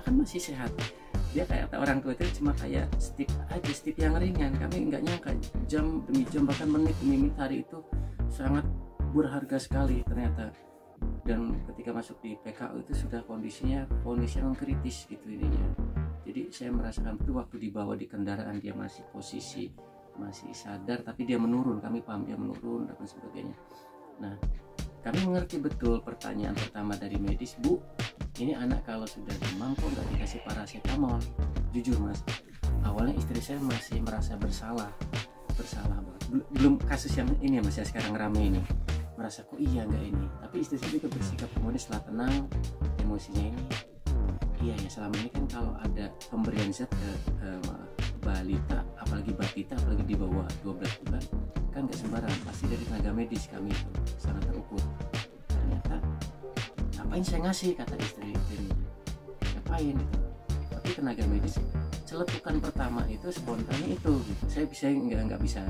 kan masih sehat. Dia kayak orang tua itu cuma kayak stip aja, stip yang ringan. Kami nggak nyangka jam demi jam, bahkan menit demi menit hari itu sangat berharga sekali ternyata. Dan ketika masuk di PKU itu sudah kondisinya kondisi yang kritis gitu ininya. Jadi saya merasakan itu waktu dibawa di kendaraan dia masih posisi masih sadar, tapi dia menurun, kami paham dia menurun dan sebagainya. Nah, kami mengerti betul pertanyaan pertama dari medis, Bu, ini anak kalau sudah demam kok nggak dikasih paracetamol? Jujur Mas, awalnya istri saya masih merasa bersalah banget. Belum kasus yang ini ya Mas ya, sekarang rame ini, merasa kok iya nggak ini. Tapi istri saya juga bersikap kemudian setelah tenang emosinya ini, iya ya selama ini kan kalau ada pemberian zat ke balita, apalagi batita, apalagi di bawah 12 bulan kan nggak sembarangan, pasti dari tenaga medis kami itu sangat terukur. Ternyata ngapain saya ngasih, kata istri ini, ngapain gitu. Tapi tenaga medis celetukan pertama itu spontannya itu gitu. Saya nggak bisa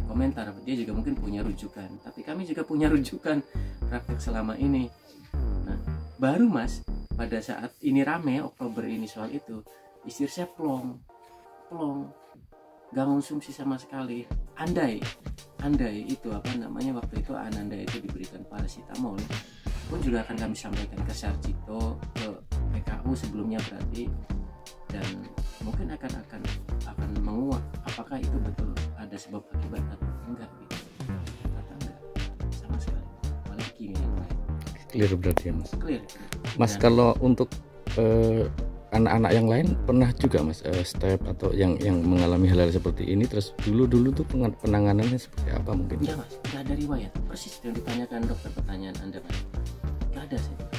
komentar, dia juga mungkin punya rujukan, tapi kami juga punya rujukan praktek selama ini. Nah baru Mas, pada saat ini rame Oktober ini soal itu, istri saya plong gak konsumsi sama sekali. Andai itu waktu itu ananda itu diberikan paracetamol pun juga akan kami sampaikan ke Sarjito, ke PKU sebelumnya berarti, dan mungkin akan menguak apakah itu betul ada sebab akibat atau enggak gitu. Kata enggak sama sekali, apalagi kimia yang lain. Clear berarti ya Mas. Clear. Mas, kalau untuk anak-anak yang lain pernah juga Mas step atau yang mengalami hal-hal seperti ini, terus dulu tuh penanganannya seperti apa mungkin? Enggak Mas, enggak ada riwayat. Persis yang ditanyakan dokter pertanyaan Anda Mas. Enggak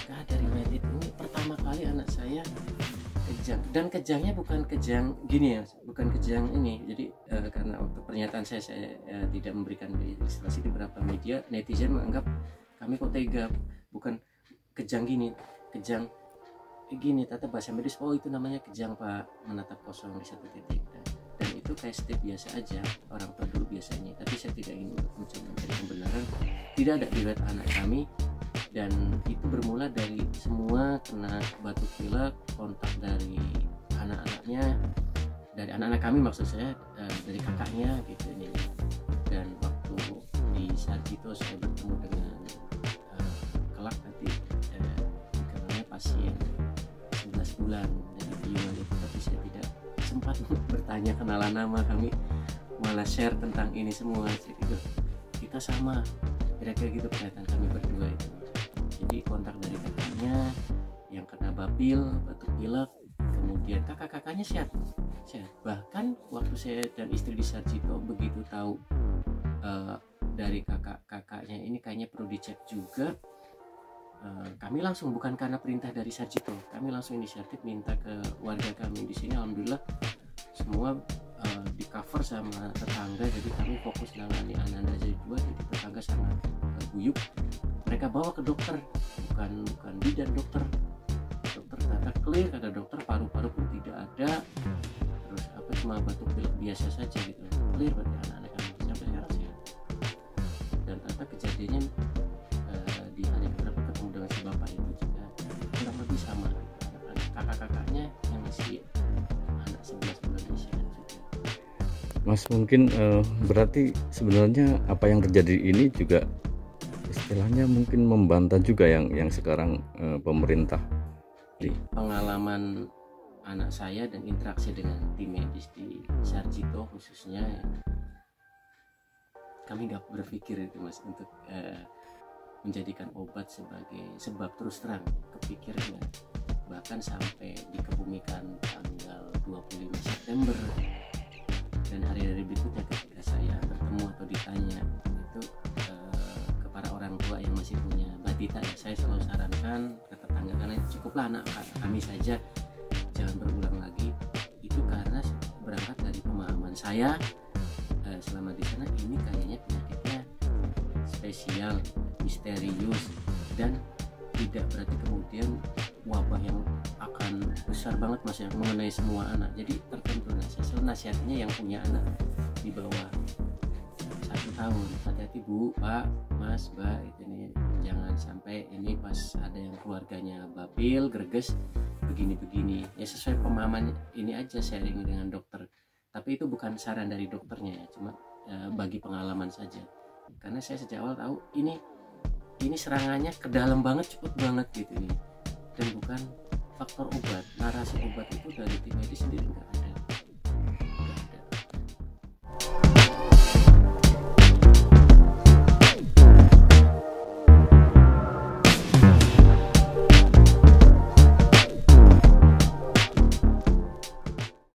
ada riwayat itu. Ini pertama kali anak saya kejang, dan kejangnya bukan kejang gini ya, bukan kejang ini. Jadi karena waktu pernyataan saya tidak memberikan ilustrasi di beberapa media, netizen menganggap kami kok tega, bukan kejang gini, kejang gini, tata bahasa medis, oh itu namanya kejang Pak, menatap kosong di satu titik, dan itu kayak step biasa aja orang tua dulu biasanya. Tapi saya tidak ingin mencoba mencari pembenaran, tidak ada riwayat anak kami, dan itu bermula dari semua kena batuk pilek, kontak dari anak-anak kami, maksud saya dari kakaknya gitu ini. Dan waktu di Sarjito saya bertemu dengan kelak nanti namanya pasien 11 bulan dari Biyuan itu, tapi saya tidak sempat bertanya kenalan nama, kami malah share tentang ini semua. Jadi kita sama, kira-kira gitu kelihatan kami berdua itu. Jadi kontak dari kakaknya yang kena batuk pilek, kemudian kakaknya sehat. Bahkan waktu saya dan istri di Sarjito begitu tahu dari kakaknya ini kayaknya perlu dicek juga, kami langsung, bukan karena perintah dari Sarjito, kami langsung inisiatif minta ke warga kami di sini. Alhamdulillah semua di cover sama tetangga, jadi kami fokus nangani Ananda Zaidua. Jadi tetangga sangat guyup, mereka bawa ke dokter, bukan bidan, dokter kata clear, kata dokter paru-paru pun tidak ada, terus cuma batuk pilek biasa saja gitu, clear berarti anak-anak kami sampai sekarang sehat. Dan kejadiannya di hari beberapa ketemu dengan si bapak itu juga kurang lebih sama, kakak-kakaknya yang masih anak 11 bulan usia juga. Mas, mungkin berarti sebenarnya apa yang terjadi ini juga istilahnya mungkin membantah juga yang sekarang pemerintah. Pengalaman anak saya dan interaksi dengan tim medis di Sarjito khususnya, kami nggak berpikir itu Mas untuk menjadikan obat sebagai sebab, terus terang kepikirnya bahkan sampai dikebumikan tanggal 25 September, dan hari-hari berikutnya ketika saya bertemu atau ditanya itu ke para orang tua yang masih punya batita, ya saya selalu sarankan ke tetangga, karena cukuplah anak kami saja, jangan berulang lagi. Itu karena berangkat dari pemahaman saya selama di sana, ini kayaknya penyakitnya spesial, misterius, dan tidak berarti kemudian wabah yang akan besar banget Mas yang mengenai semua anak. Jadi tertentu, saya selalu nasihatnya yang punya anak di bawah 1 tahun, hati-hati Bu, Pak, Mas, Mbak, ini jangan sampai ini pas ada yang keluarganya babil, greges, begini-begini ya, sesuai pemahaman ini aja, sharing dengan dokter. Tapi itu bukan saran dari dokternya ya, cuma bagi pengalaman saja. Karena saya sejak awal tahu ini serangannya ke dalam banget, cepet banget gitu nih, dan bukan faktor obat. Narasi obat itu dari tim medis sendiri enggak.